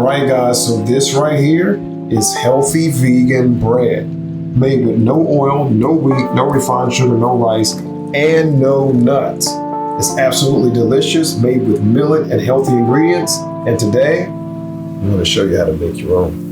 right, guys, so this right here is healthy vegan bread made with no oil, no wheat, no refined sugar, no rice, and no nuts. It's absolutely delicious, made with millet and healthy ingredients. And today, I'm going to show you how to make your own.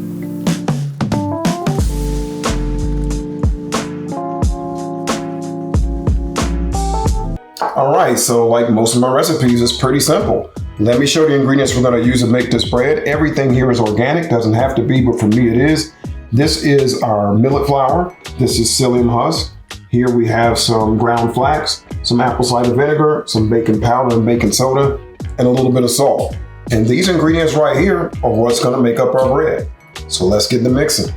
All right, so like most of my recipes, it's pretty simple. Let me show you the ingredients we're going to use to make this bread. Everything here is organic, doesn't have to be, but for me it is. This is our millet flour. This is psyllium husk. Here we have some ground flax, some apple cider vinegar, some baking powder and baking soda, and a little bit of salt. And these ingredients right here are what's going to make up our bread. So let's get to mixing.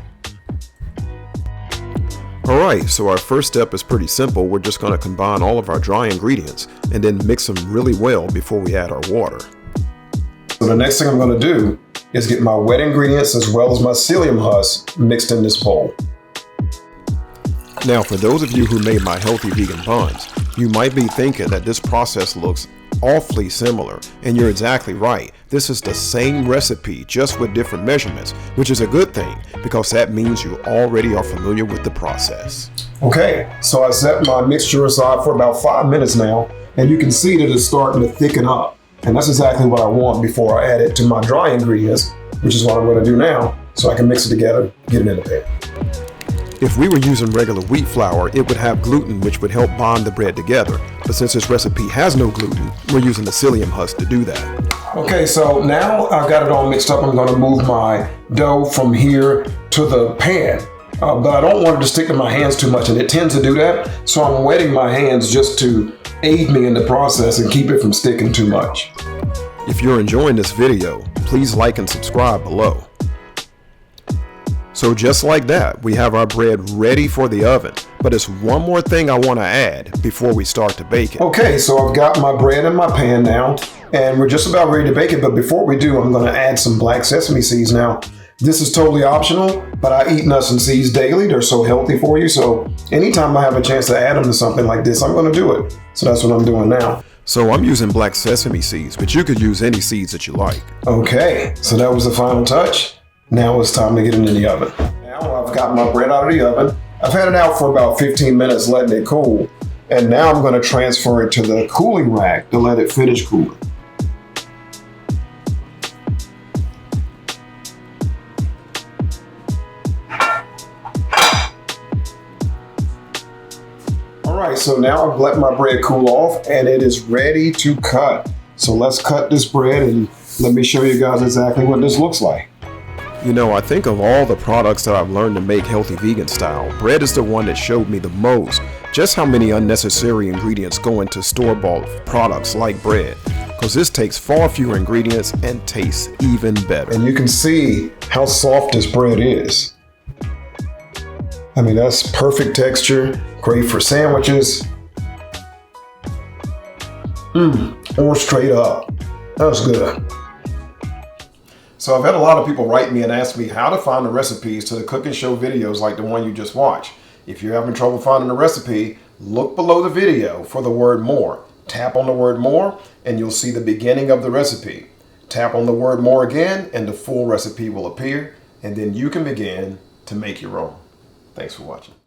Alright, so our first step is pretty simple. We're just going to combine all of our dry ingredients and then mix them really well before we add our water. So the next thing I'm going to do is get my wet ingredients as well as my psyllium husk mixed in this bowl. Now, for those of you who made my healthy vegan buns, you might be thinking that this process looks awfully similar, and you're exactly right. This is the same recipe, just with different measurements, which is a good thing because that means you already are familiar with the process. Okay, so I set my mixture aside for about 5 minutes now, and you can see that it's starting to thicken up. And that's exactly what I want before I add it to my dry ingredients, which is what I'm going to do now, so I can mix it together, get it in the pan. If we were using regular wheat flour, it would have gluten, which would help bond the bread together. But since this recipe has no gluten, we're using the psyllium husk to do that. Okay, so now I've got it all mixed up. I'm going to move my dough from here to the pan. But I don't want it to stick to my hands too much, and it tends to do that. So I'm wetting my hands just to aid me in the process and keep it from sticking too much. If you're enjoying this video, please like and subscribe below. So just like that, we have our bread ready for the oven. But there's one more thing I want to add before we start to bake it. Okay, so I've got my bread in my pan now, and we're just about ready to bake it. But before we do, I'm going to add some black sesame seeds now. This is totally optional, but I eat nuts and seeds daily. They're so healthy for you. So anytime I have a chance to add them to something like this, I'm going to do it. So that's what I'm doing now. So I'm using black sesame seeds, but you could use any seeds that you like. Okay, so that was the final touch. Now it's time to get it in the oven. Now I've got my bread out of the oven. I've had it out for about 15 minutes, letting it cool. And now I'm going to transfer it to the cooling rack to let it finish cooling. Alright, so now I've let my bread cool off and it is ready to cut. So let's cut this bread and let me show you guys exactly what this looks like. You know, I think of all the products that I've learned to make healthy vegan style, bread is the one that showed me the most just how many unnecessary ingredients go into store-bought products like bread. Because this takes far fewer ingredients and tastes even better. And you can see how soft this bread is. I mean, that's perfect texture, great for sandwiches. Or straight up. That's good. So I've had a lot of people write me and ask me how to find the recipes to the cook and show videos like the one you just watched. If you're having trouble finding the recipe, look below the video for the word more. Tap on the word more and you'll see the beginning of the recipe. Tap on the word more again and the full recipe will appear, and then you can begin to make your own. Thanks for watching.